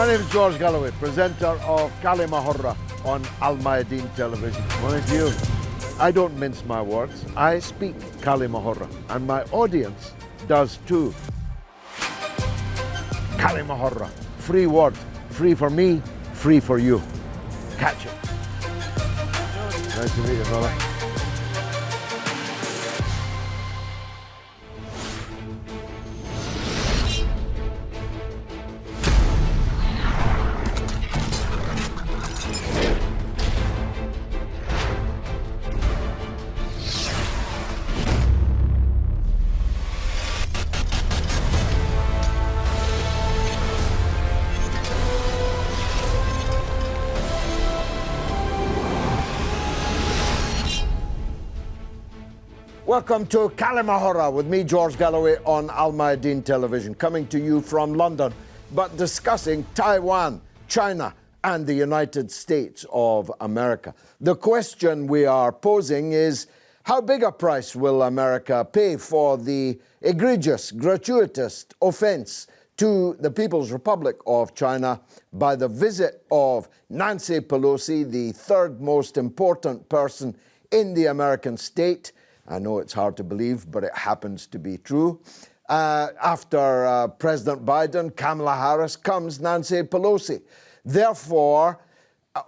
My name is George Galloway, presenter of Kali Mahorra on Almayadeen television. Morning to you. I don't mince my words. I speak Kali Mahorra, and my audience does too. Kali Mahorra, free word, free for me, free for you. Catch it. Nice to meet you, brother. Welcome to Kali Mahorra with me, George Galloway, on Almayadeen television, coming to you from London, but discussing Taiwan, China, and the United States of America. The question we are posing is, how big a price will America pay for the egregious, gratuitous offence to the People's Republic of China by the visit of Nancy Pelosi, the third most important person in the American state? I know it's hard to believe, but it happens to be true. After President Biden, Kamala Harris, comes Nancy Pelosi. Therefore,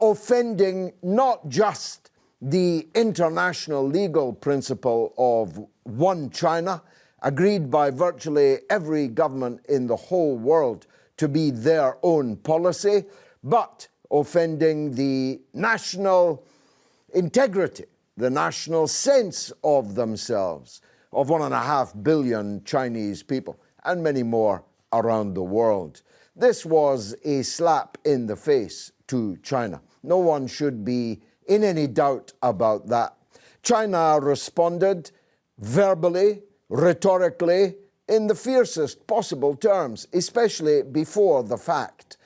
offending not just the international legal principle of one China, agreed by virtually every government in the whole world to be their own policy, but offending the national integrity, the national sense of themselves, of 1.5 billion Chinese people, and many more around the world. This was a slap in the face to China. No one should be in any doubt about that. China responded verbally, rhetorically, in the fiercest possible terms, especially before the fact.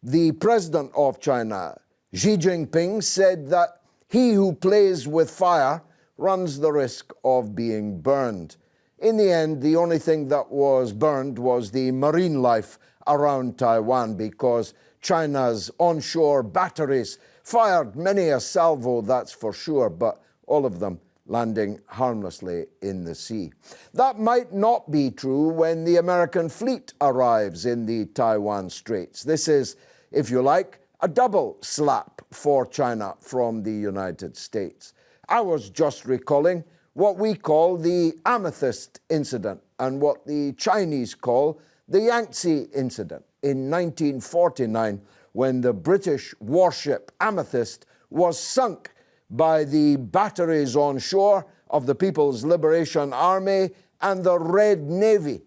The president of China, Xi Jinping, said that he who plays with fire runs the risk of being burned. In the end, the only thing that was burned was the marine life around Taiwan, because China's onshore batteries fired many a salvo, that's for sure, but all of them landing harmlessly in the sea. That might not be true when the American fleet arrives in the Taiwan Straits. This is, if you like, a double slap for China from the United States. I was just recalling what we call the Amethyst incident and what the Chinese call the Yangtze incident in 1949, when the British warship Amethyst was sunk by the batteries on shore of the People's Liberation Army and the Red Navy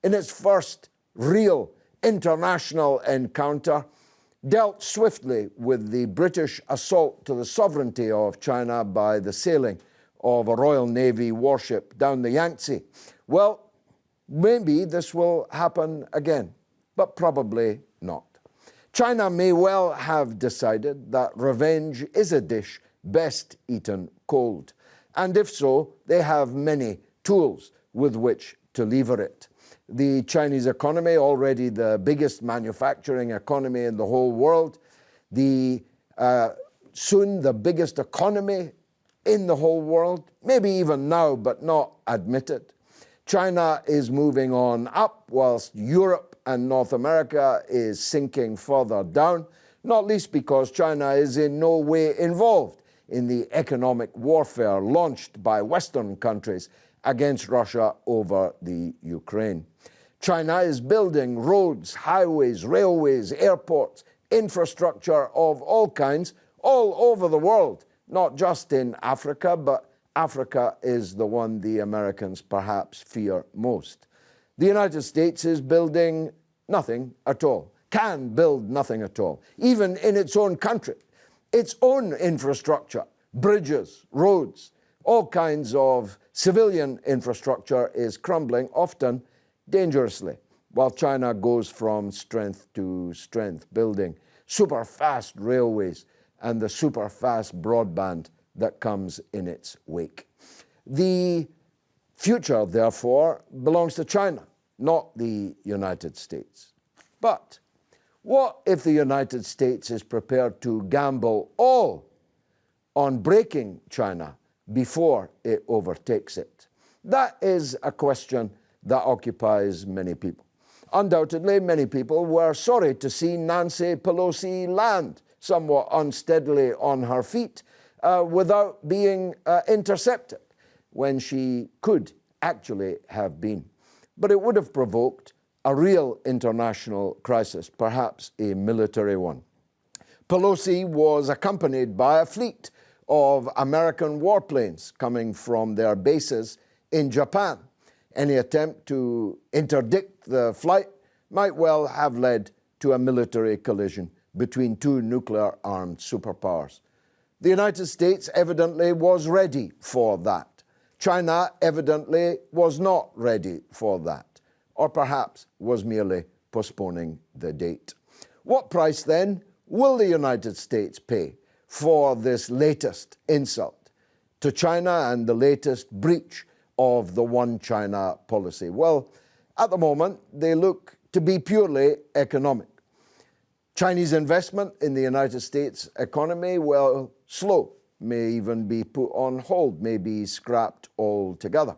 in its first real international encounter, dealt swiftly with the British assault to the sovereignty of China by the sailing of a Royal Navy warship down the Yangtze. Well, maybe this will happen again, but probably not. China may well have decided that revenge is a dish best eaten cold, and if so, they have many tools with which to lever it. The Chinese economy, already the biggest manufacturing economy in the whole world, soon the biggest economy in the whole world, maybe even now, but not admitted. China is moving on up, whilst Europe and North America is sinking further down, not least because China is in no way involved in the economic warfare launched by Western countries against Russia over the Ukraine. China is building roads, highways, railways, airports, infrastructure of all kinds all over the world, not just in Africa, but Africa is the one the Americans perhaps fear most. The United States is building nothing at all, can build nothing at all, even in its own country. Its own infrastructure, bridges, roads, all kinds of civilian infrastructure is crumbling, often dangerously, while China goes from strength to strength, building super fast railways and the super fast broadband that comes in its wake. The future, therefore, belongs to China, not the United States. But What if the United States is prepared to gamble all on breaking China before it overtakes it? That is a question that occupies many people. Undoubtedly, many people were sorry to see Nancy Pelosi land somewhat unsteadily on her feet without being intercepted when she could actually have been. But it would have provoked a real international crisis, perhaps a military one. Pelosi was accompanied by a fleet of American warplanes coming from their bases in Japan. Any attempt to interdict the flight might well have led to a military collision between two nuclear-armed superpowers. The United States evidently was ready for that. China evidently was not ready for that, or perhaps was merely postponing the date. What price, then, will the United States pay for this latest insult to China and the latest breach of the One China policy? Well, at the moment, they look to be purely economic. Chinese investment in the United States economy, well, slow, may even be put on hold, may be scrapped altogether.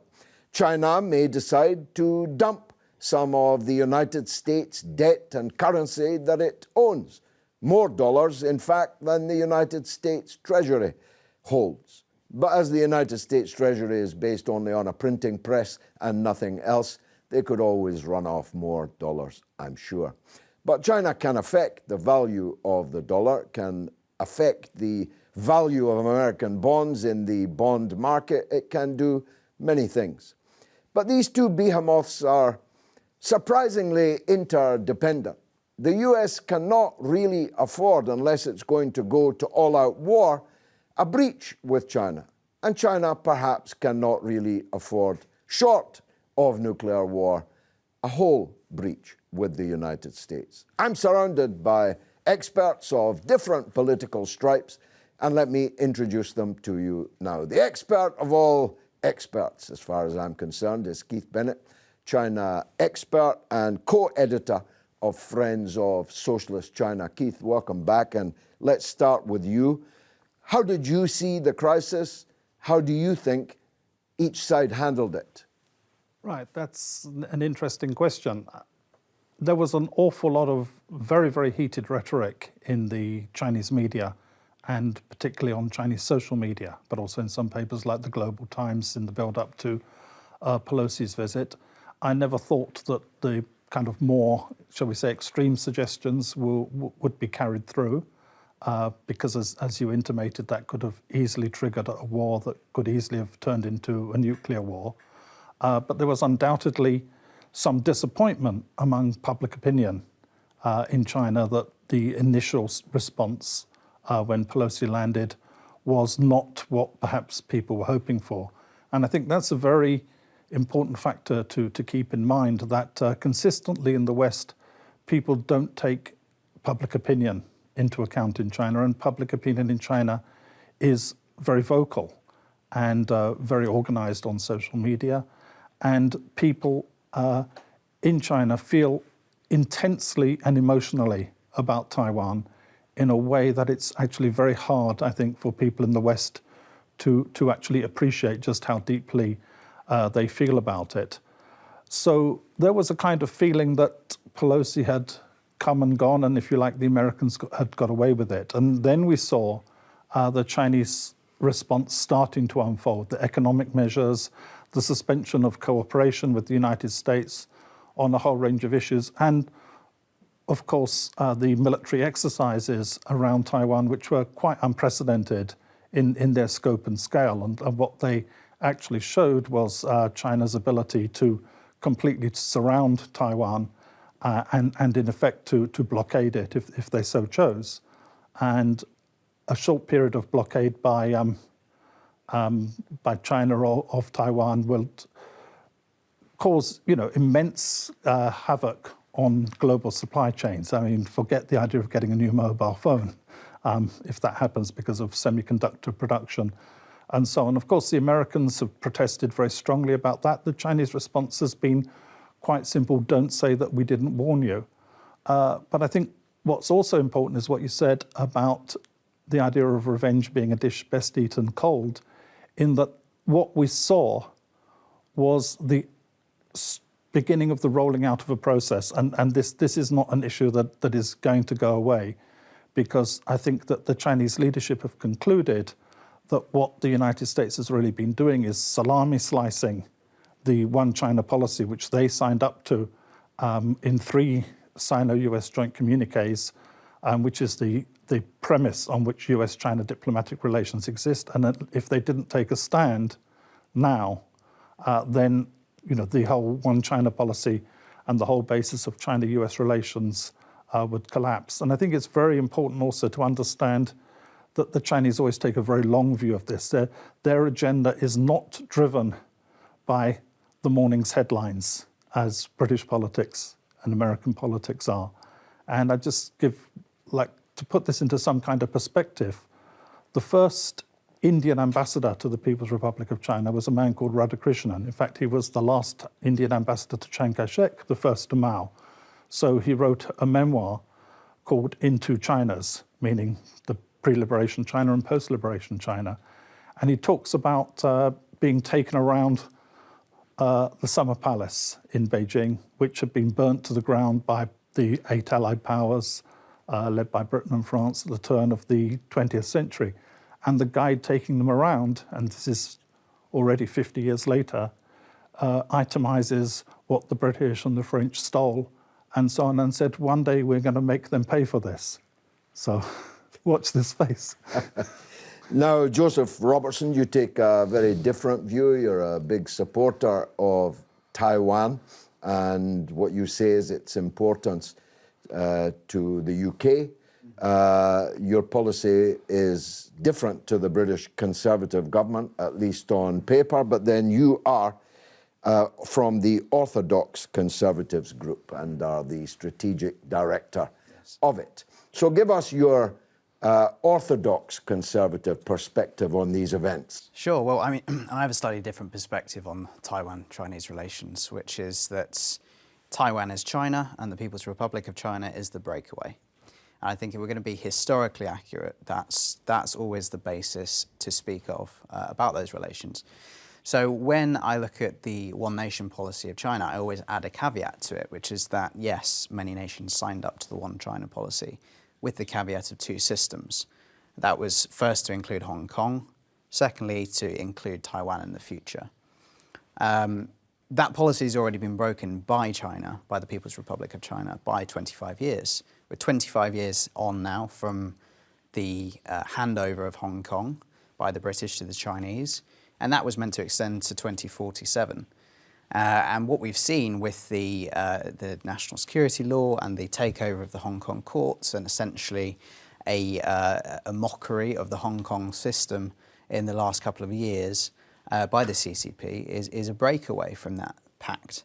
China may decide to dump some of the United States debt and currency that it owns, more dollars, in fact, than the United States Treasury holds. But as the United States Treasury is based only on a printing press and nothing else, they could always run off more dollars, I'm sure. But China can affect the value of the dollar, can affect the value of American bonds in the bond market. It can do many things. But these two behemoths are surprisingly interdependent. The US cannot really afford, unless it's going to go to all-out war, a breach with China. And China perhaps cannot really afford, short of nuclear war, a whole breach with the United States. I'm surrounded by experts of different political stripes, and let me introduce them to you now. The expert of all experts, as far as I'm concerned, is Keith Bennett, China expert and co-editor of Friends of Socialist China. Keith, welcome back, and let's start with you. How did you see the crisis? How do you think each side handled it? Right, that's an interesting question. There was an awful lot of very, very heated rhetoric in the Chinese media, and particularly on Chinese social media, but also in some papers like the Global Times in the build-up to Pelosi's visit. I never thought that the kind of more, shall we say, extreme suggestions would be carried through, because as you intimated, that could have easily triggered a war that could easily have turned into a nuclear war. But there was undoubtedly some disappointment among public opinion in China that the initial response when Pelosi landed was not what perhaps people were hoping for. And I think that's a very important factor to keep in mind, that consistently in the West, people don't take public opinion into account in China, and public opinion in China is very vocal and very organized on social media. And people in China feel intensely and emotionally about Taiwan in a way that it's actually very hard, I think, for people in the West to actually appreciate just how deeply they feel about it. So there was a kind of feeling that Pelosi had come and gone, and if you like, the Americans had got away with it. And then we saw the Chinese response starting to unfold, the economic measures, the suspension of cooperation with the United States on a whole range of issues, and of course the military exercises around Taiwan, which were quite unprecedented in their scope and scale. And what they actually showed was China's ability to completely surround Taiwan and in effect to blockade it if they so chose. And a short period of blockade by China of Taiwan will cause, immense havoc on global supply chains. I mean, forget the idea of getting a new mobile phone if that happens because of semiconductor production and so on. Of course, the Americans have protested very strongly about that. The Chinese response has been quite simple: don't say that we didn't warn you. But I think what's also important is what you said about the idea of revenge being a dish best eaten cold, in that what we saw was the beginning of the rolling out of a process. And this is not an issue that is going to go away, because I think that the Chinese leadership have concluded that what the United States has really been doing is salami slicing the One China policy, which they signed up to in 3 Sino-US joint communiques, which is the premise on which US-China diplomatic relations exist. And that if they didn't take a stand now, then the whole One China policy and the whole basis of China-US relations would collapse. And I think it's very important also to understand that the Chinese always take a very long view of this. Their agenda is not driven by the morning's headlines, as British politics and American politics are. And I just like to put this into some kind of perspective. The first Indian ambassador to the People's Republic of China was a man called Radhakrishnan. In fact, he was the last Indian ambassador to Chiang Kai-shek, the first to Mao. So he wrote a memoir called Into Chinas, meaning the pre-liberation China and post-liberation China. And he talks about being taken around the Summer Palace in Beijing, which had been burnt to the ground by the 8 Allied powers, led by Britain and France at the turn of the 20th century. And the guide taking them around, and this is already 50 years later, itemizes what the British and the French stole and so on, and said, one day we're going to make them pay for this. So watch this space. Now, Joseph Robertson, you take a very different view. You're a big supporter of Taiwan, and what you say is its importance to the UK. Your policy is different to the British Conservative government, at least on paper, but then you are from the Orthodox Conservatives group and are the strategic director of it. So give us your Orthodox Conservative perspective on these events. Sure. Well, I mean, I have a slightly different perspective on Taiwan-Chinese relations, which is that Taiwan is China and the People's Republic of China is the breakaway. And I think if we're going to be historically accurate, that's always the basis to speak of about those relations. So when I look at the one nation policy of China, I always add a caveat to it, which is that, yes, many nations signed up to the one China policy with the caveat of 2 systems. That was first to include Hong Kong, secondly to include Taiwan in the future. That policy has already been broken by China, by the People's Republic of China, by 25 years. We're 25 years on now from the handover of Hong Kong by the British to the Chinese, and that was meant to extend to 2047. And what we've seen with the national security law and the takeover of the Hong Kong courts and essentially a mockery of the Hong Kong system in the last couple of years by the CCP is a breakaway from that pact.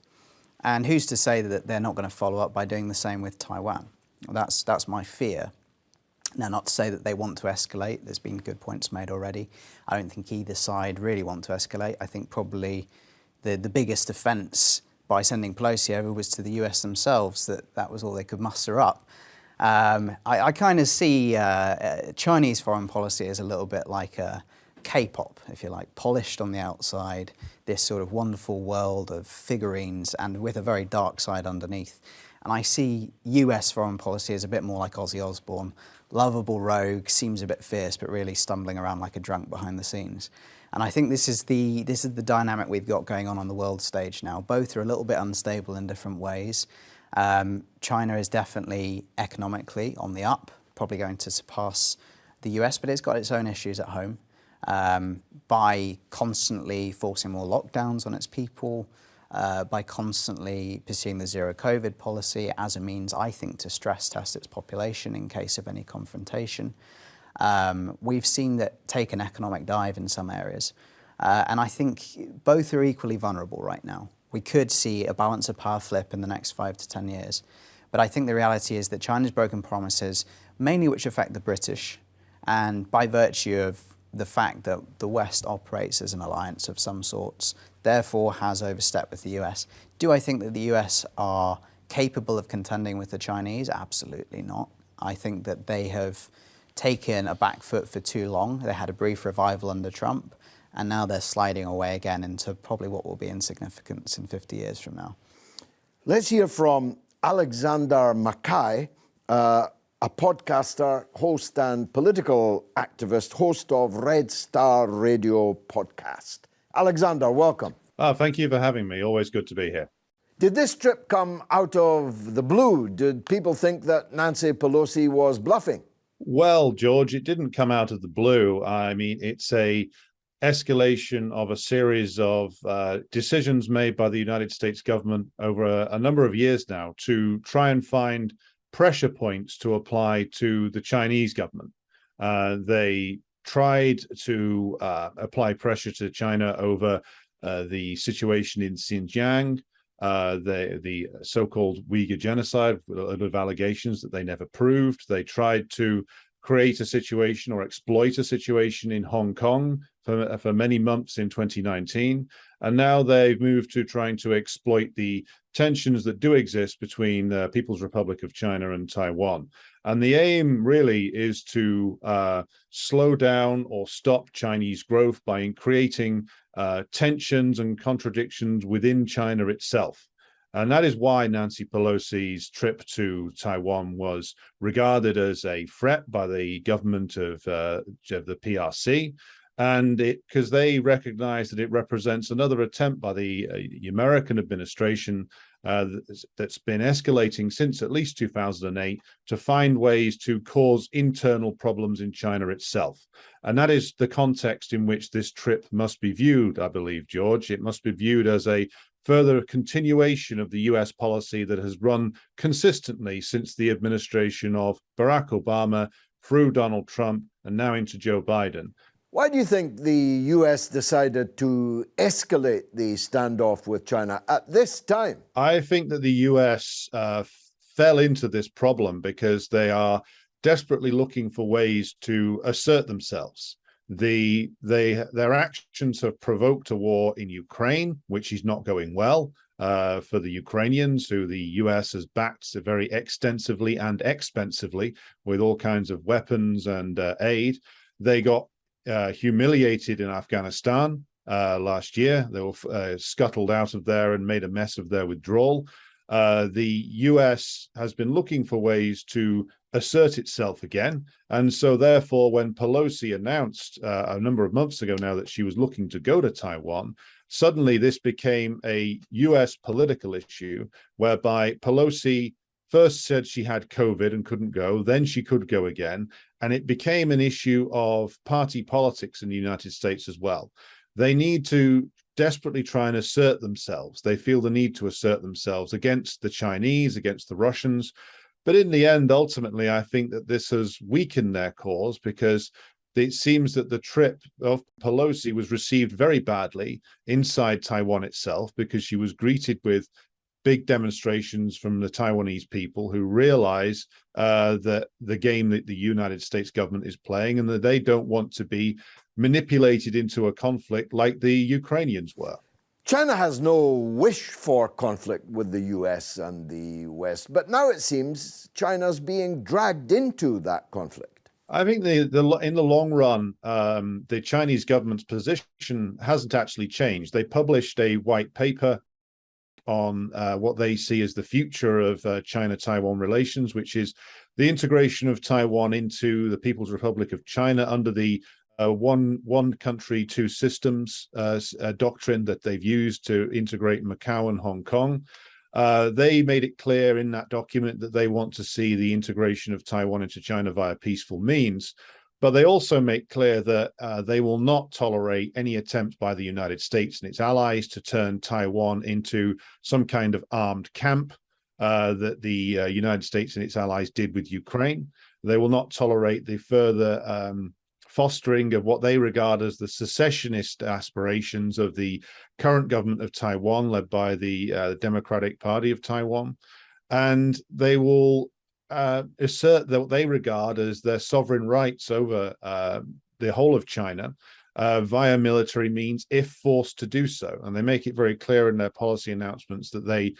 And who's to say that they're not going to follow up by doing the same with Taiwan? That's my fear. Now, not to say that they want to escalate. There's been good points made already. I don't think either side really want to escalate. I think probably the biggest offence by sending Pelosi over was to the US themselves, that was all they could muster up. I kind of see Chinese foreign policy as a little bit like a K-pop, if you like, polished on the outside, this sort of wonderful world of figurines and with a very dark side underneath. And I see US foreign policy as a bit more like Ozzy Osbourne, lovable rogue, seems a bit fierce, but really stumbling around like a drunk behind the scenes. And I think this is the dynamic we've got going on the world stage now. Both are a little bit unstable in different ways. China is definitely economically on the up, probably going to surpass the US, but it's got its own issues at home. By constantly forcing more lockdowns on its people, by constantly pursuing the zero COVID policy as a means, I think, to stress test its population in case of any confrontation. We've seen that take an economic dive in some areas. And I think both are equally vulnerable right now. We could see a balance of power flip in the next 5 to 10 years. But I think the reality is that China's broken promises, mainly which affect the British, and by virtue of the fact that the West operates as an alliance of some sorts, therefore has overstepped with the US. Do I think that the US are capable of contending with the Chinese? Absolutely not. I think that they have taken a back foot for too long. They had a brief revival under Trump, and now they're sliding away again into probably what will be insignificance in 50 years from now. Let's hear from Alexander Mackay, a podcaster, host and political activist, host of Red Star Radio podcast. Alexander, welcome. Thank you for having me. Always good to be here. Did this trip come out of the blue? Did people think that Nancy Pelosi was bluffing? Well, George, it didn't come out of the blue. I mean, it's a escalation of a series of decisions made by the United States government over a number of years now to try and find pressure points to apply to the Chinese government. They tried to apply pressure to China over the situation in Xinjiang, the so-called Uyghur genocide, a lot of allegations that they never proved. They tried to create a situation or exploit a situation in Hong Kong for many months in 2019. And now they've moved to trying to exploit the tensions that do exist between the People's Republic of China and Taiwan. And the aim really is to slow down or stop Chinese growth by creating tensions and contradictions within China itself. And that is why Nancy Pelosi's trip to Taiwan was regarded as a threat by the government of the PRC. And because they recognize that it represents another attempt by the American administration that's been escalating since at least 2008 to find ways to cause internal problems in China itself. And that is the context in which this trip must be viewed, I believe, George. It must be viewed as a further continuation of the US policy that has run consistently since the administration of Barack Obama through Donald Trump and now into Joe Biden. Why do you think the US decided to escalate the standoff with China at this time? I think that the US fell into this problem because they are desperately looking for ways to assert themselves. Their actions have provoked a war in Ukraine, which is not going well for the Ukrainians, who the US has backed very extensively and expensively with all kinds of weapons and aid. They got humiliated in Afghanistan last year. They were scuttled out of there and made a mess of their withdrawal. The US has been looking for ways to assert itself again. And so therefore, when Pelosi announced a number of months ago now that she was looking to go to Taiwan, suddenly this became a US political issue whereby Pelosi first said she had COVID and couldn't go, then she could go again. And it became an issue of party politics in the United States as well. They need to desperately try and assert themselves. They feel the need to assert themselves against the Chinese, against the Russians. But in the end, ultimately, I think that this has weakened their cause because it seems that the trip of Pelosi was received very badly inside Taiwan itself because she was greeted with big demonstrations from the Taiwanese people who realize that the game that the United States government is playing and that they don't want to be manipulated into a conflict like the Ukrainians were. China has no wish for conflict with the US and the West, but now it seems China's being dragged into that conflict. I think in the long run, the Chinese government's position hasn't actually changed. They published a white paper on what they see as the future of China-Taiwan relations, which is the integration of Taiwan into the People's Republic of China under the one country, two systems doctrine that they've used to integrate Macau and Hong Kong. They made it clear in that document that they want to see the integration of Taiwan into China via peaceful means. But they also make clear that they will not tolerate any attempt by the United States and its allies to turn Taiwan into some kind of armed camp that the United States and its allies did with Ukraine. They will not tolerate the further fostering of what they regard as the secessionist aspirations of the current government of Taiwan, led by the Democratic Party of Taiwan. And they will assert what they regard as their sovereign rights over the whole of China via military means, if forced to do so. And they make it very clear in their policy announcements that they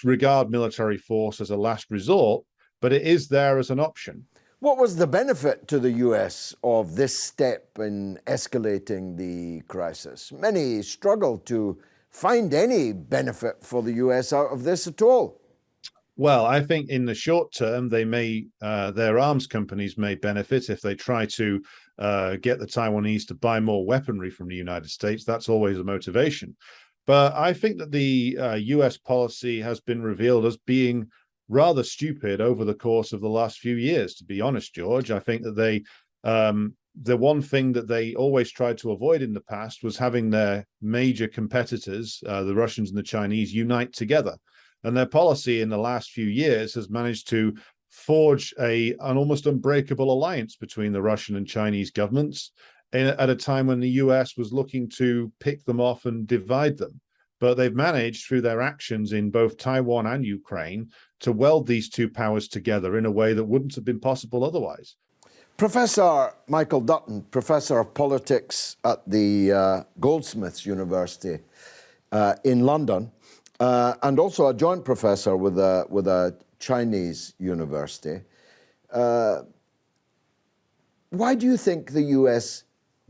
regard military force as a last resort, but it is there as an option. What was the benefit to the US of this step in escalating the crisis? Many struggle to find any benefit for the US out of this at all. Well, I think in the short term, they may their arms companies may benefit if they try to get the Taiwanese to buy more weaponry from the United States. That's always a motivation. But I think that the US policy has been revealed as being rather stupid over the course of the last few years, to be honest, George. I think that the one thing that they always tried to avoid in the past was having their major competitors, the Russians and the Chinese, unite together. And their policy in the last few years has managed to forge an almost unbreakable alliance between the Russian and Chinese governments at a time when the US was looking to pick them off and divide them. But they've managed, through their actions in both Taiwan and Ukraine, to weld these two powers together in a way that wouldn't have been possible otherwise. Professor Michael Dutton, Professor of Politics at the Goldsmiths University in London, and also a joint professor with a Chinese university. Why do you think the US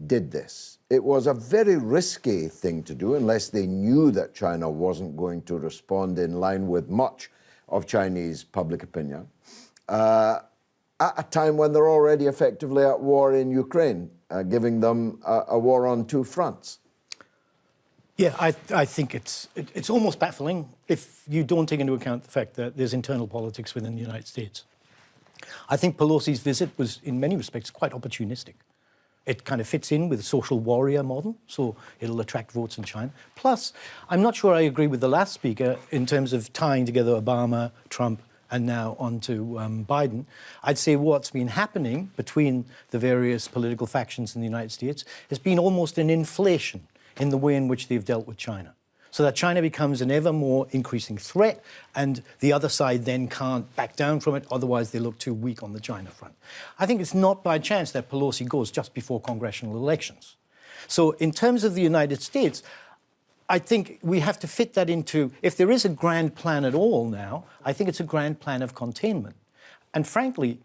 did this? It was a very risky thing to do unless they knew that China wasn't going to respond in line with much of Chinese public opinion, at a time when they're already effectively at war in Ukraine, giving them a war on two fronts. Yeah, I think it's almost baffling if you don't take into account the fact that there's internal politics within the United States. I think Pelosi's visit was, in many respects, quite opportunistic. It kind of fits in with the social warrior model, so it'll attract votes in China. Plus, I'm not sure I agree with the last speaker in terms of tying together Obama, Trump, and now on to Biden. I'd say what's been happening between the various political factions in the United States has been almost an inflation in the way in which they've dealt with China, so that China becomes an ever more increasing threat, and the other side then can't back down from it, otherwise they look too weak on the China front. I think it's not by chance that Pelosi goes just before congressional elections. So in terms of the United States, I think we have to fit that into, if there is a grand plan at all now, I think it's a grand plan of containment. And frankly,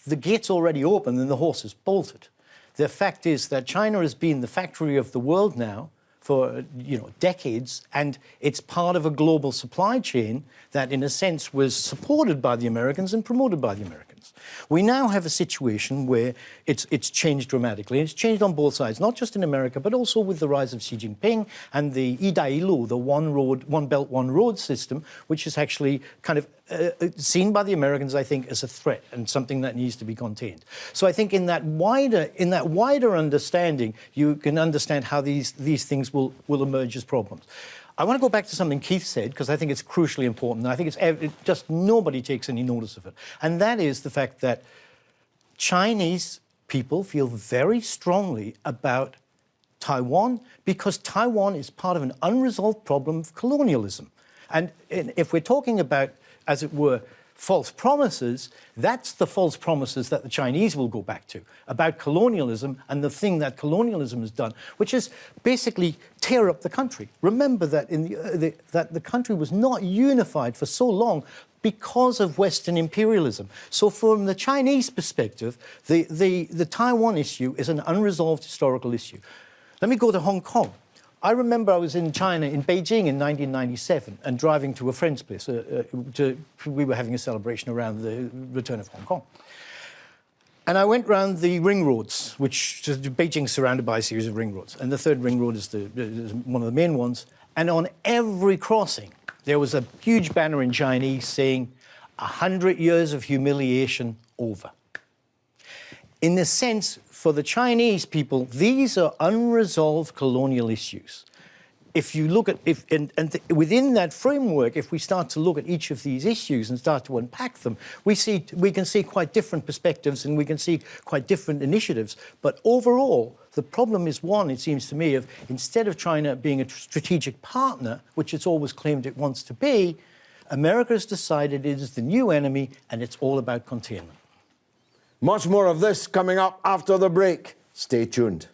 the gate's already open and the horse is bolted. The fact is that China has been the factory of the world now for decades, and it's part of a global supply chain that, in a sense, was supported by the Americans and promoted by the Americans. We now have a situation where it's changed dramatically. It's changed on both sides, not just in America, but also with the rise of Xi Jinping and the Idailu, the One Belt, One Road system, which is actually kind of seen by the Americans, I think, as a threat and something that needs to be contained. So I think in that wider understanding, you can understand how these things will emerge as problems. I want to go back to something Keith said, because I think it's crucially important. I think it just nobody takes any notice of it. And that is the fact that Chinese people feel very strongly about Taiwan because Taiwan is part of an unresolved problem of colonialism. And if we're talking about, as it were, false promises, that's the false promises that the Chinese will go back to about colonialism and the thing that colonialism has done, which is basically tear up the country. Remember that that the country was not unified for so long because of Western imperialism. So from the Chinese perspective, the Taiwan issue is an unresolved historical issue. Let me go to Hong Kong. I remember I was in China, in Beijing in 1997, and driving to a friend's place. We were having a celebration around the return of Hong Kong. And I went round the ring roads, which Beijing's surrounded by a series of ring roads. And the third ring road is one of the main ones. And on every crossing, there was a huge banner in Chinese saying, 100 years of humiliation over. In a sense, for the Chinese people, these are unresolved colonial issues. If you look at, within that framework, if we start to look at each of these issues and start to unpack them, we can see quite different perspectives and we can see quite different initiatives. But overall, the problem is one, it seems to me, of instead of China being a strategic partner, which it's always claimed it wants to be, America has decided it is the new enemy and it's all about containment. Much more of this coming up after the break. Stay tuned.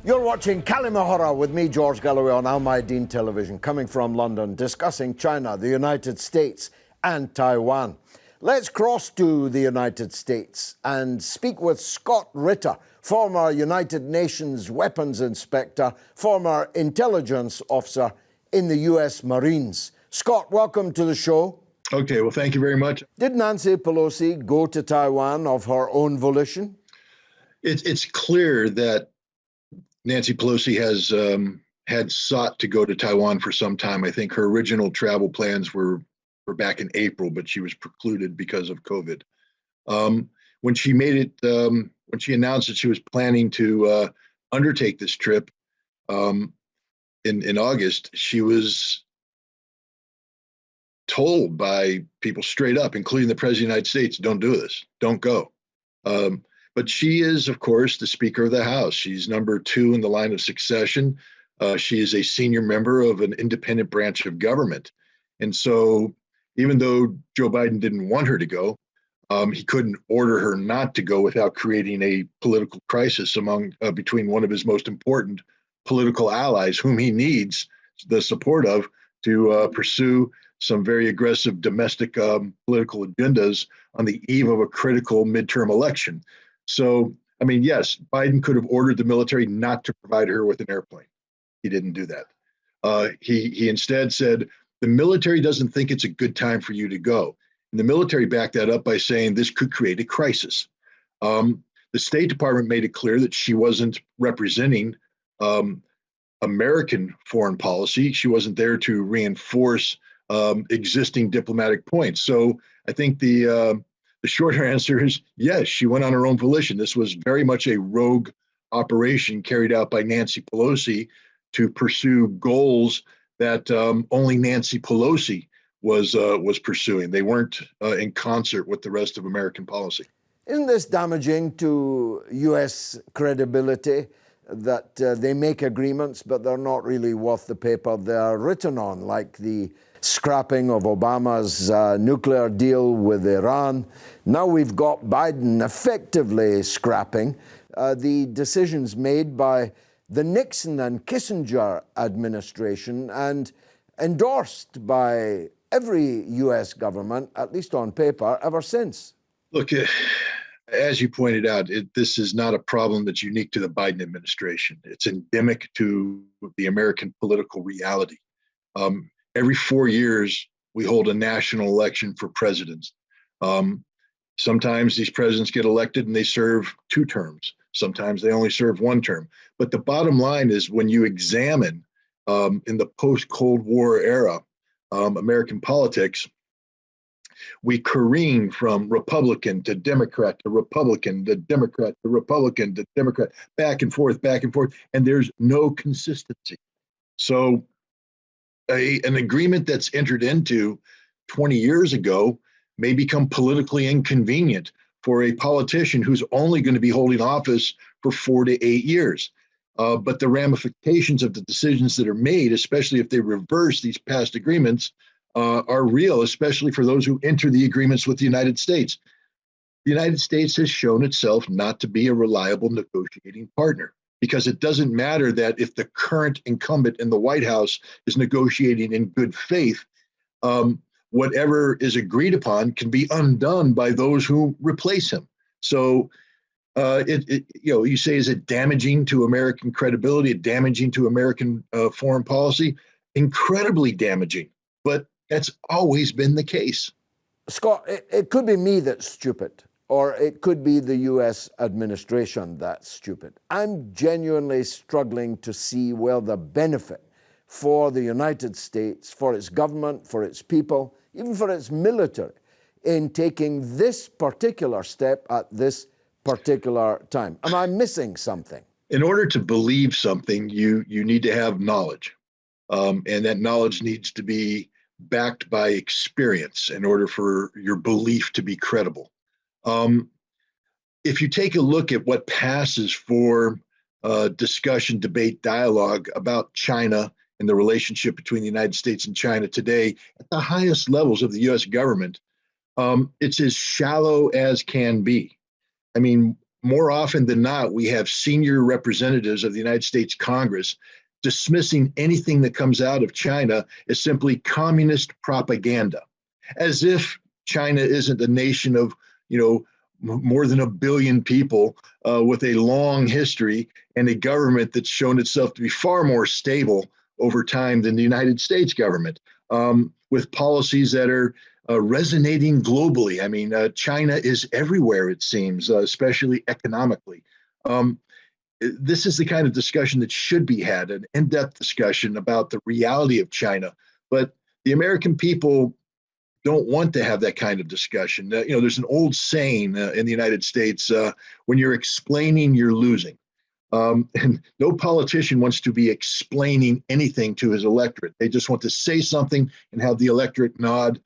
You're watching Kalimahora with me, George Galloway, on Almayadeen television, coming from London, discussing China, the United States, and Taiwan. Let's cross to the United States and speak with Scott Ritter, former United Nations weapons inspector, former intelligence officer in the U.S. Marines. Scott, welcome to the show. Okay, well, thank you very much. Did Nancy Pelosi go to Taiwan of her own volition? It's clear that Nancy Pelosi has had sought to go to Taiwan for some time. I think her original travel plans were back in April, but she was precluded because of COVID. When she made it, when she announced that she was planning to undertake this trip in August, she was told by people straight up, including the President of the United States, don't do this, don't go. But she is, of course, the Speaker of the House. She's number 2 in the line of succession. She is a senior member of an independent branch of government. And so even though Joe Biden didn't want her to go, he couldn't order her not to go without creating a political crisis between one of his most important political allies, whom he needs the support of to pursue some very aggressive domestic political agendas on the eve of a critical midterm election. So, I mean, yes, Biden could have ordered the military not to provide her with an airplane. He didn't do that. He instead said, the military doesn't think it's a good time for you to go. And the military backed that up by saying this could create a crisis. The State Department made it clear that she wasn't representing American foreign policy. She wasn't there to reinforce existing diplomatic points. So I think the shorter answer is yes, she went on her own volition. This was very much a rogue operation carried out by Nancy Pelosi to pursue goals that only Nancy Pelosi was pursuing. They weren't in concert with the rest of American policy. Isn't this damaging to U.S. credibility that they make agreements, but they're not really worth the paper they're written on, like the scrapping of Obama's nuclear deal with Iran? Now we've got Biden effectively scrapping the decisions made by the Nixon and Kissinger administration and endorsed by every U.S. government, at least on paper, ever since. Look, as you pointed out, this is not a problem that's unique to the Biden administration. It's endemic to the American political reality. Every 4 years, we hold a national election for presidents. Sometimes these presidents get elected and they serve 2 terms. Sometimes they only serve 1 term. But the bottom line is when you examine in the post-Cold War era American politics, we careen from Republican to Democrat to Republican to Democrat to Republican to Democrat, back and forth, and there's no consistency. So an agreement that's entered into 20 years ago may become politically inconvenient for a politician who's only going to be holding office for 4 to 8 years. But the ramifications of the decisions that are made, especially if they reverse these past agreements, are real, especially for those who enter the agreements with the United States. The United States has shown itself not to be a reliable negotiating partner, because it doesn't matter that if the current incumbent in the White House is negotiating in good faith, whatever is agreed upon can be undone by those who replace him. So you say, is it damaging to American credibility, damaging to American foreign policy? Incredibly damaging, but that's always been the case. Scott, it could be me that's stupid, or it could be the U.S. administration that's stupid. I'm genuinely struggling to see where the benefit for the United States, for its government, for its people, even for its military, in taking this particular step at this particular time. Am I missing something? In order to believe something, you need to have knowledge. And that knowledge needs to be backed by experience in order for your belief to be credible. If you take a look at what passes for discussion, debate, dialogue about China and the relationship between the United States and China today at the highest levels of the U.S. government, it's as shallow as can be. I mean, more often than not, we have senior representatives of the United States Congress dismissing anything that comes out of China as simply communist propaganda, as if China isn't a nation of, more than 1 billion people with a long history and a government that's shown itself to be far more stable over time than the United States government, with policies that are resonating globally. I mean, China is everywhere, it seems, especially economically. This is the kind of discussion that should be had, an in-depth discussion about the reality of China. But the American people don't want to have that kind of discussion. There's an old saying in the United States, when you're explaining, you're losing. And no politician wants to be explaining anything to his electorate. They just want to say something and have the electorate nod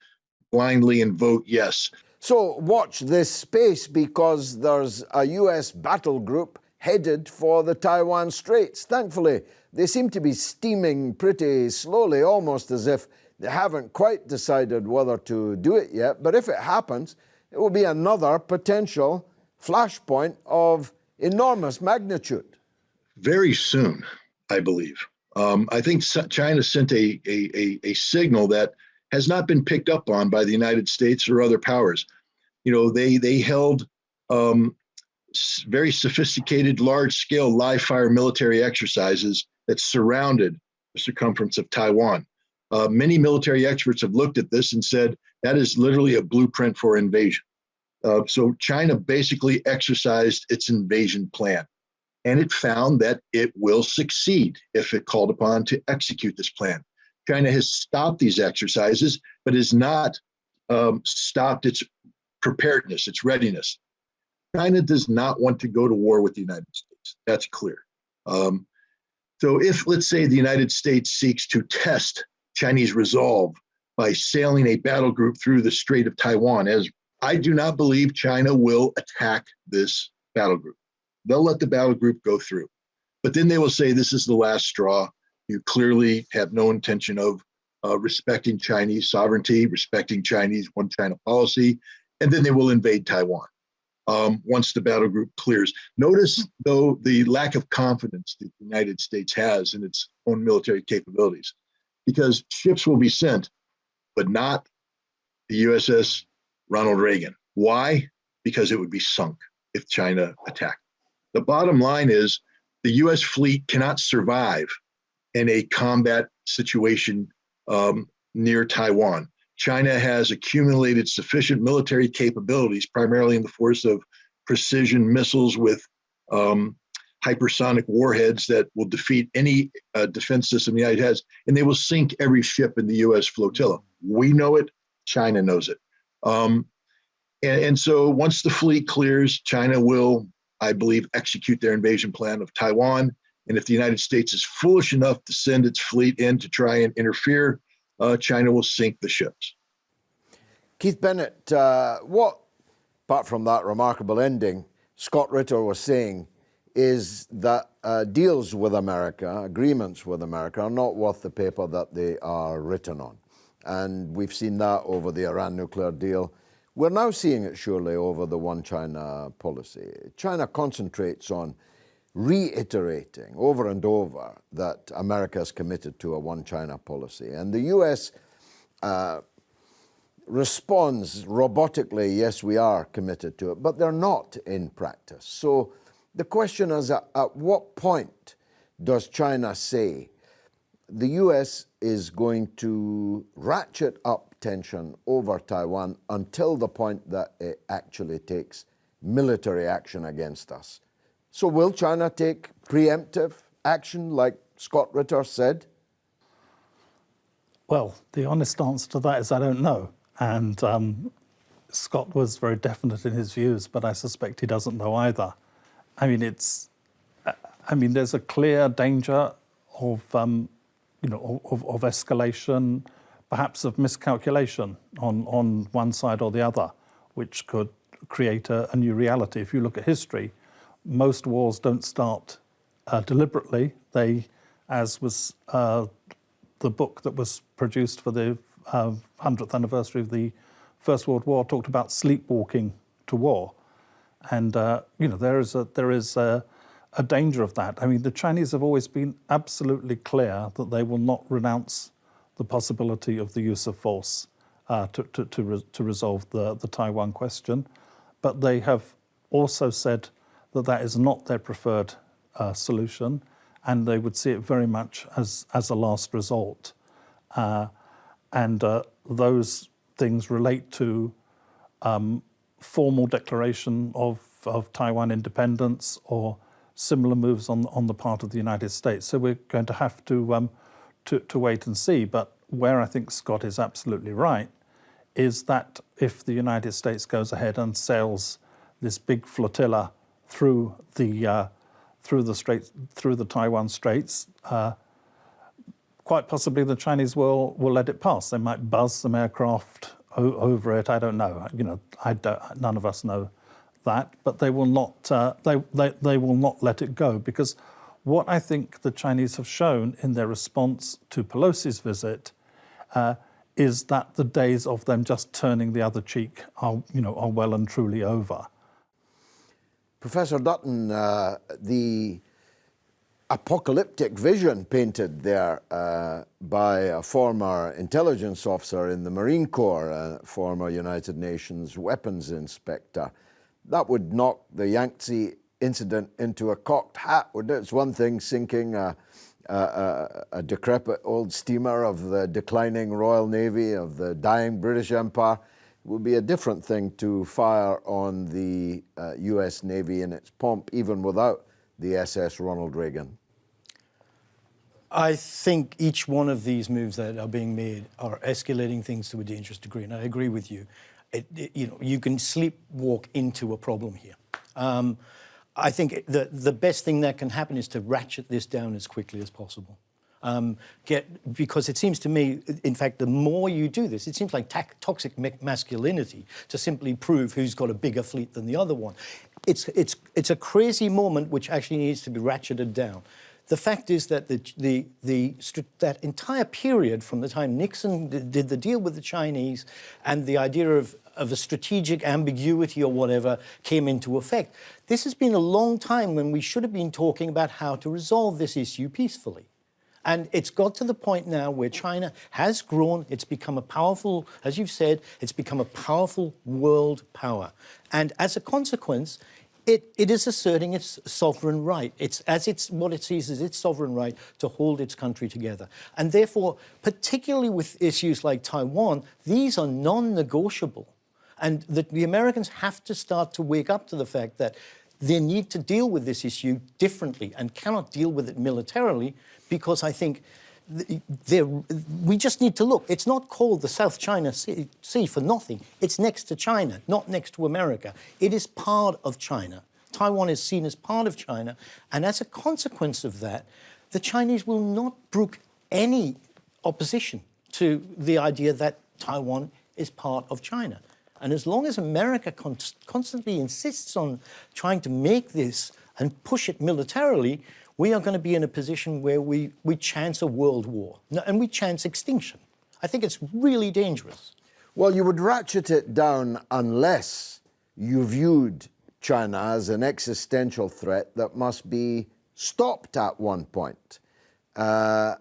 blindly and vote yes. So watch this space, because there's a US battle group headed for the Taiwan Straits. Thankfully, they seem to be steaming pretty slowly, almost as if they haven't quite decided whether to do it yet. But if it happens, it will be another potential flashpoint of enormous magnitude. Very soon, I believe. I think China sent a signal that has not been picked up on by the United States or other powers. They held very sophisticated, large-scale live-fire military exercises that surrounded the circumference of Taiwan. Many military experts have looked at this and said that is literally a blueprint for invasion. So China basically exercised its invasion plan, and it found that it will succeed if it called upon to execute this plan. China has stopped these exercises, but has not stopped its preparedness, its readiness. China does not want to go to war with the United States. That's clear. So if, let's say, the United States seeks to test Chinese resolve by sailing a battle group through the Strait of Taiwan, as I do not believe China will attack this battle group. They'll let the battle group go through. But then they will say, this is the last straw. You clearly have no intention of respecting Chinese sovereignty, respecting Chinese one China policy, and then they will invade Taiwan once the battle group clears. Notice, though, the lack of confidence that the United States has in its own military capabilities, because ships will be sent, but not the USS Ronald Reagan. Why? Because it would be sunk if China attacked. The bottom line is the US fleet cannot survive in a combat situation near Taiwan. China has accumulated sufficient military capabilities, primarily in the force of precision missiles with hypersonic warheads that will defeat any defense system the United States has, and they will sink every ship in the U.S. flotilla. We know it. China knows it. And so once the fleet clears, China will, I believe, execute their invasion plan of Taiwan. And if the United States is foolish enough to send its fleet in to try and interfere, China will sink the ships. Keith Bennett, what, apart from that remarkable ending, Scott Ritter was saying is that deals with America, agreements with America, are not worth the paper that they are written on. And we've seen that over the Iran nuclear deal. We're now seeing it surely over the one China policy. China concentrates on reiterating over and over that America is committed to a one China policy. And the US responds robotically, yes, we are committed to it, but they're not in practice. So the question is, at what point does China say the US is going to ratchet up tension over Taiwan until the point that it actually takes military action against us? So will China take preemptive action like Scott Ritter said? Well, the honest answer to that is I don't know. And Scott was very definite in his views, but I suspect he doesn't know either. I mean, there's a clear danger of escalation, perhaps of miscalculation on one side or the other, which could create a new reality. If you look at history, most wars don't start deliberately. They, as was the book that was produced for the 100th anniversary of the First World War, talked about sleepwalking to war. And there is a danger of that. I mean, the Chinese have always been absolutely clear that they will not renounce the possibility of the use of force to resolve the Taiwan question, but they have also said that that is not their preferred solution, and they would see it very much as a last resort. And those things relate to formal declaration of Taiwan independence or similar moves on the part of the United States. So we're going to have to wait and see. But where I think Scott is absolutely right is that if the United States goes ahead and sails this big flotilla through the Taiwan Straits, quite possibly the Chinese will let it pass. They might buzz some aircraft over it. I don't know. None of us know that, but they will not. They will not let it go, because what I think the Chinese have shown in their response to Pelosi's visit is that the days of them just turning the other cheek are well and truly over. Professor Dutton, the apocalyptic vision painted there by a former intelligence officer in the Marine Corps, a former United Nations weapons inspector, that would knock the Yangtze incident into a cocked hat, would it? It's one thing sinking a decrepit old steamer of the declining Royal Navy, of the dying British Empire. It would be a different thing to fire on the US Navy in its pomp, even without the SS Ronald Reagan. I think each one of these moves that are being made are escalating things to a dangerous degree, and I agree with you. You can sleepwalk into a problem here. I think the best thing that can happen is to ratchet this down as quickly as possible. Because it seems to me, in fact, the more you do this, it seems like toxic masculinity to simply prove who's got a bigger fleet than the other one. It's a crazy moment which actually needs to be ratcheted down. The fact is that that entire period from the time Nixon did the deal with the Chinese and the idea of a strategic ambiguity or whatever came into effect, this has been a long time when we should have been talking about how to resolve this issue peacefully. And it's got to the point now where China has grown, it's become a powerful, as you've said, it's become a powerful world power. And as a consequence, it is asserting its sovereign right. What it sees as its sovereign right to hold its country together. And therefore, particularly with issues like Taiwan, these are non-negotiable. And the Americans have to start to wake up to the fact that they need to deal with this issue differently and cannot deal with it militarily, because I think we just need to look. It's not called the South China Sea for nothing. It's next to China, not next to America. It is part of China. Taiwan is seen as part of China. And as a consequence of that, the Chinese will not brook any opposition to the idea that Taiwan is part of China. And as long as America constantly insists on trying to make this and push it militarily, we are going to be in a position where we chance a world war and we chance extinction. I think it's really dangerous. Well, you would ratchet it down unless you viewed China as an existential threat that must be stopped at one point. And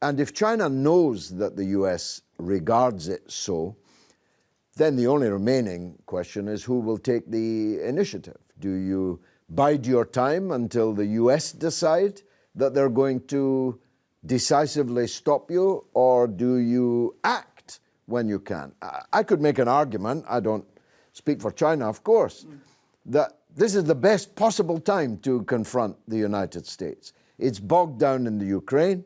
if China knows that the US regards it so, then the only remaining question is who will take the initiative. Do you bide your time until the US decide that they're going to decisively stop you, or do you act when you can? I could make an argument, I don't speak for China, of course, that this is the best possible time to confront the United States. It's bogged down in the Ukraine.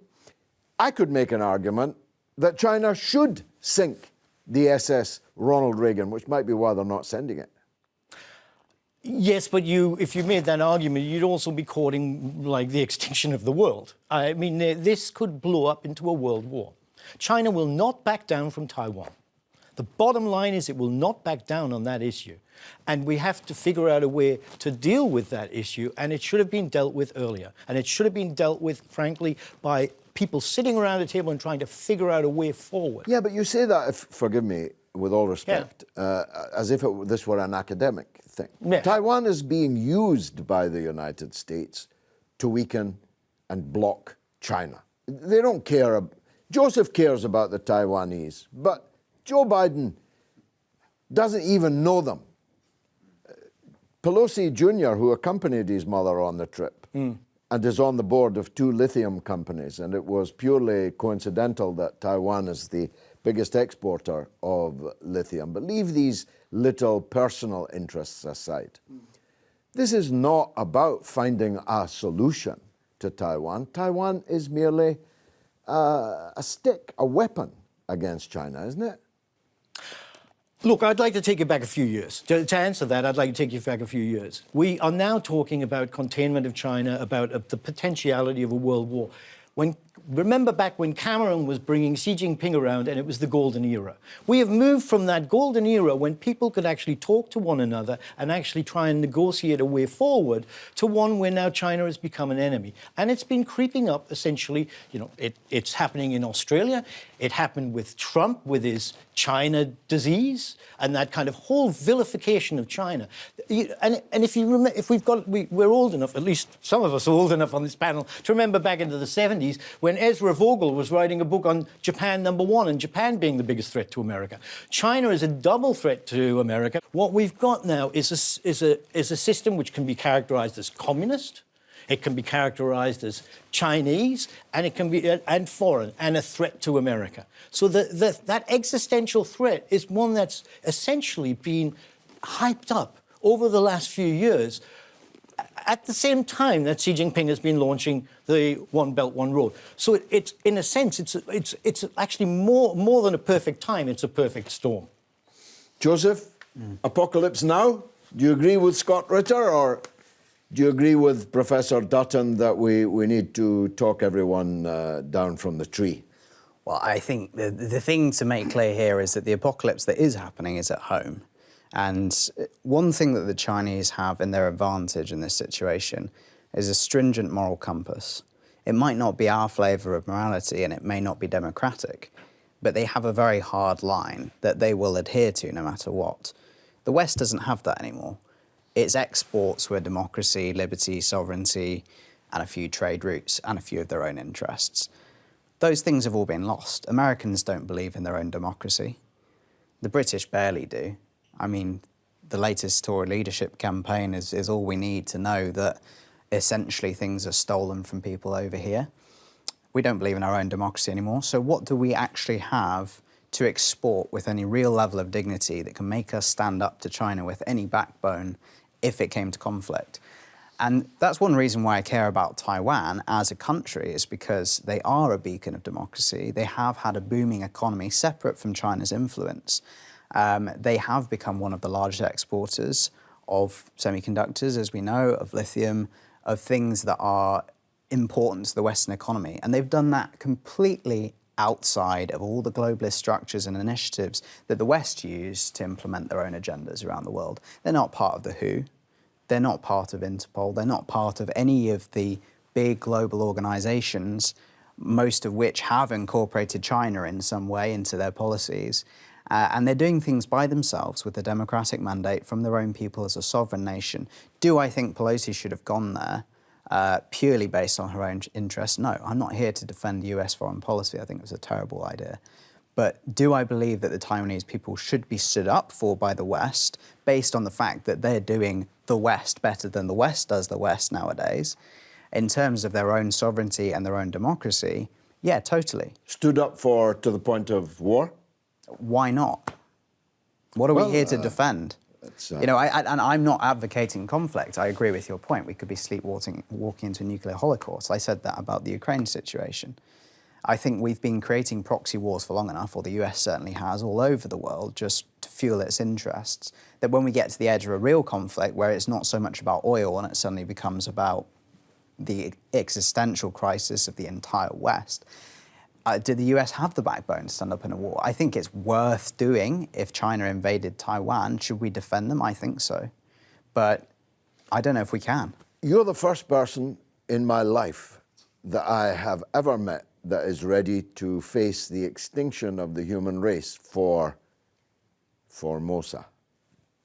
I could make an argument that China should sink the SS Ronald Reagan, which might be why they're not sending it. Yes, but if you made that argument, you'd also be courting like the extinction of the world. I mean, this could blow up into a world war. China will not back down from Taiwan. The bottom line is it will not back down on that issue. And we have to figure out a way to deal with that issue, and it should have been dealt with earlier. And it should have been dealt with, frankly, by people sitting around a table and trying to figure out a way forward. Yeah, but you say that, forgive me, with all respect, as if this were an academic thing. Yes. Taiwan is being used by the United States to weaken and block China. They don't care. Joseph cares about the Taiwanese, but Joe Biden doesn't even know them. Pelosi Jr., who accompanied his mother on the trip and is on the board of 2 lithium companies, and it was purely coincidental that Taiwan is the biggest exporter of lithium. But leave these little personal interests aside. This is not about finding a solution to Taiwan. Taiwan is merely a stick, a weapon against China, isn't it? Look, I'd like to take you back a few years. To answer that, I'd like to take you back a few years. We are now talking about containment of China, about the potentiality of a world war. Remember back when Cameron was bringing Xi Jinping around and it was the golden era. We have moved from that golden era when people could actually talk to one another and actually try and negotiate a way forward to one where now China has become an enemy. And it's been creeping up essentially, it's happening in Australia. It happened with Trump with his China disease and that kind of whole vilification of China. And if you remember, we're old enough, at least some of us are old enough on this panel, to remember back into the 70s when Ezra Vogel was writing a book on Japan #1 and Japan being the biggest threat to America. China is a double threat to America. What we've got now is a system which can be characterized as communist. It can be characterized as Chinese, and it can be and foreign, and a threat to America. So that existential threat is one that's essentially been hyped up over the last few years, at the same time that Xi Jinping has been launching the One Belt, One Road. So it's in a sense, it's actually more than a perfect time. It's a perfect storm. Joseph, apocalypse now? Do you agree with Scott Ritter, or do you agree with Professor Dutton that we need to talk everyone down from the tree? Well, I think the thing to make clear here is that the apocalypse that is happening is at home. And one thing that the Chinese have in their advantage in this situation is a stringent moral compass. It might not be our flavour of morality and it may not be democratic, but they have a very hard line that they will adhere to no matter what. The West doesn't have that anymore. Its exports were democracy, liberty, sovereignty, and a few trade routes and a few of their own interests. Those things have all been lost. Americans don't believe in their own democracy. The British barely do. I mean, the latest Tory leadership campaign is all we need to know that essentially things are stolen from people over here. We don't believe in our own democracy anymore. So what do we actually have to export with any real level of dignity that can make us stand up to China with any backbone if it came to conflict? And that's one reason why I care about Taiwan as a country, is because they are a beacon of democracy. They have had a booming economy separate from China's influence. They have become one of the largest exporters of semiconductors, as we know, of lithium, of things that are important to the Western economy. And they've done that completely outside of all the globalist structures and initiatives that the West use to implement their own agendas around the world. They're not part of the WHO. They're not part of Interpol. They're not part of any of the big global organizations, most of which have incorporated China in some way into their policies. And they're doing things by themselves with a democratic mandate from their own people as a sovereign nation. Do I think Pelosi should have gone there purely based on her own interests? No, I'm not here to defend US foreign policy. I think it was a terrible idea. But do I believe that the Taiwanese people should be stood up for by the West based on the fact that they're doing the West better than the West does the West nowadays, in terms of their own sovereignty and their own democracy? Yeah, totally. Stood up for to the point of war? Why not? What are we here to defend? And I'm not advocating conflict. I agree with your point. We could be sleepwalking into a nuclear holocaust. I said that about the Ukraine situation. I think we've been creating proxy wars for long enough, or the US certainly has, all over the world, just to fuel its interests, that when we get to the edge of a real conflict where it's not so much about oil and it suddenly becomes about the existential crisis of the entire West, did the US have the backbone to stand up in a war? I think it's worth doing. If China invaded Taiwan, should we defend them? I think so. But I don't know if we can. You're the first person in my life that I have ever met that is ready to face the extinction of the human race for Formosa.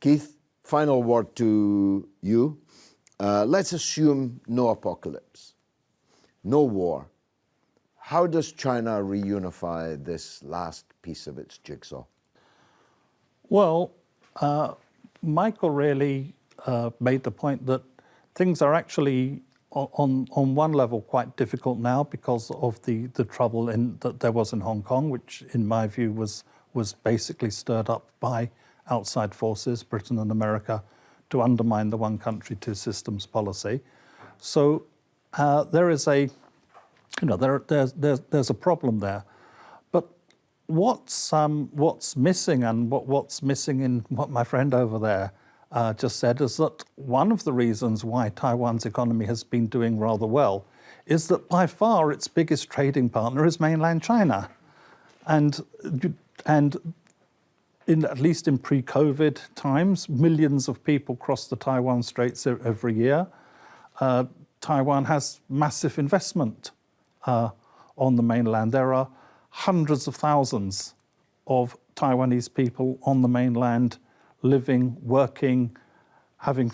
Keith, final word to you. Let's assume no apocalypse, no war. How does China reunify this last piece of its jigsaw? Well, Michael really made the point that things are actually on one level quite difficult now because of the trouble that there was in Hong Kong, which in my view was basically stirred up by outside forces, Britain and America, to undermine the one country, two systems policy. So there is a, there's a problem there. But what's missing, and what's missing in what my friend over there just said, is that one of the reasons why Taiwan's economy has been doing rather well is that by far its biggest trading partner is mainland China. And at least in pre-COVID times, millions of people cross the Taiwan Straits every year. Taiwan has massive investment on the mainland. There are hundreds of thousands of Taiwanese people on the mainland living, working, having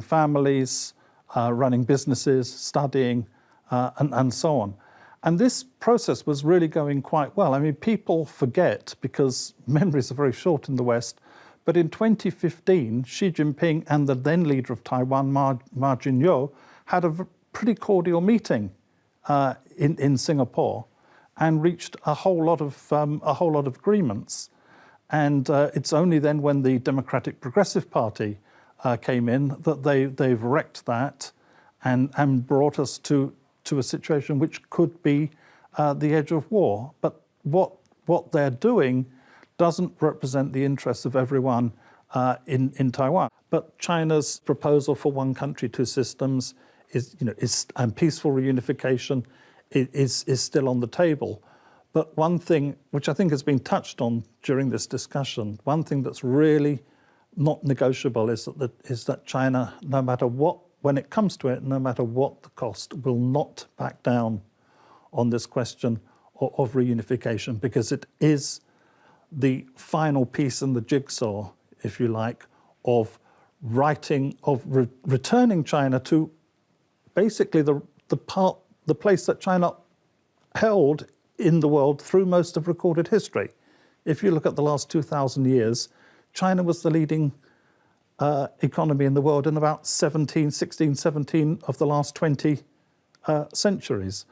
families, running businesses, studying, and so on. And this process was really going quite well. I mean, people forget because memories are very short in the West, but in 2015, Xi Jinping and the then leader of Taiwan, Ma Ying-jeou, had a pretty cordial meeting in Singapore and reached a whole lot of agreements. And it's only then when the Democratic Progressive Party came in that they've wrecked that and brought us to a situation which could be the edge of war. But what they're doing doesn't represent the interests of everyone in Taiwan. But China's proposal for one country, two systems and peaceful reunification is still on the table. But one thing which I think has been touched on during this discussion, one thing that's really not negotiable is that China, no matter what, when it comes to it, no matter what the cost, will not back down on this question of reunification, because it is the final piece in the jigsaw, if you like, of returning China to basically the place that China held in the world through most of recorded history. If you look at the last 2,000 years, China was the leading economy in the world in about 16, 17 of the last 20 centuries.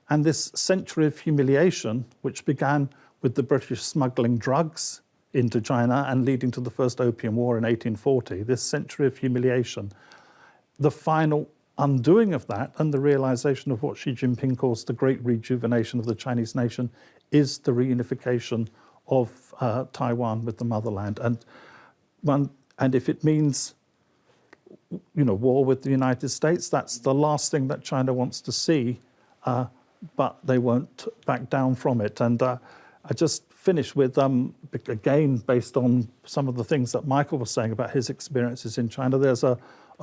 And this century of humiliation, which began with the British smuggling drugs into China and leading to the first Opium War in 1840, this century of humiliation, the final undoing of that and the realization of what Xi Jinping calls the great rejuvenation of the Chinese nation is the reunification of Taiwan with the motherland. And if it means, war with the United States, that's the last thing that China wants to see, but they won't back down from it. And I just finish with, again, based on some of the things that Michael was saying about his experiences in China, there's a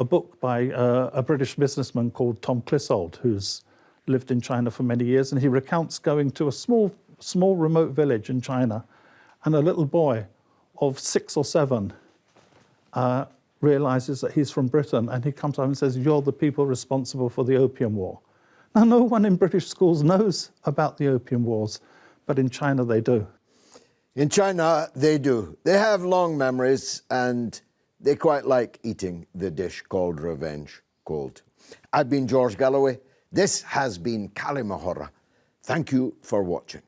book by a British businessman called Tom Clissold, who's lived in China for many years, and he recounts going to a small remote village in China, and a little boy of 6 or 7 realizes that he's from Britain, and he comes up and says, "You're the people responsible for the Opium War." Now, no one in British schools knows about the Opium Wars, but in China they do. In China, they do. They have long memories, and they quite like eating the dish called revenge cold. I've been George Galloway. This has been Kalimahora. Thank you for watching.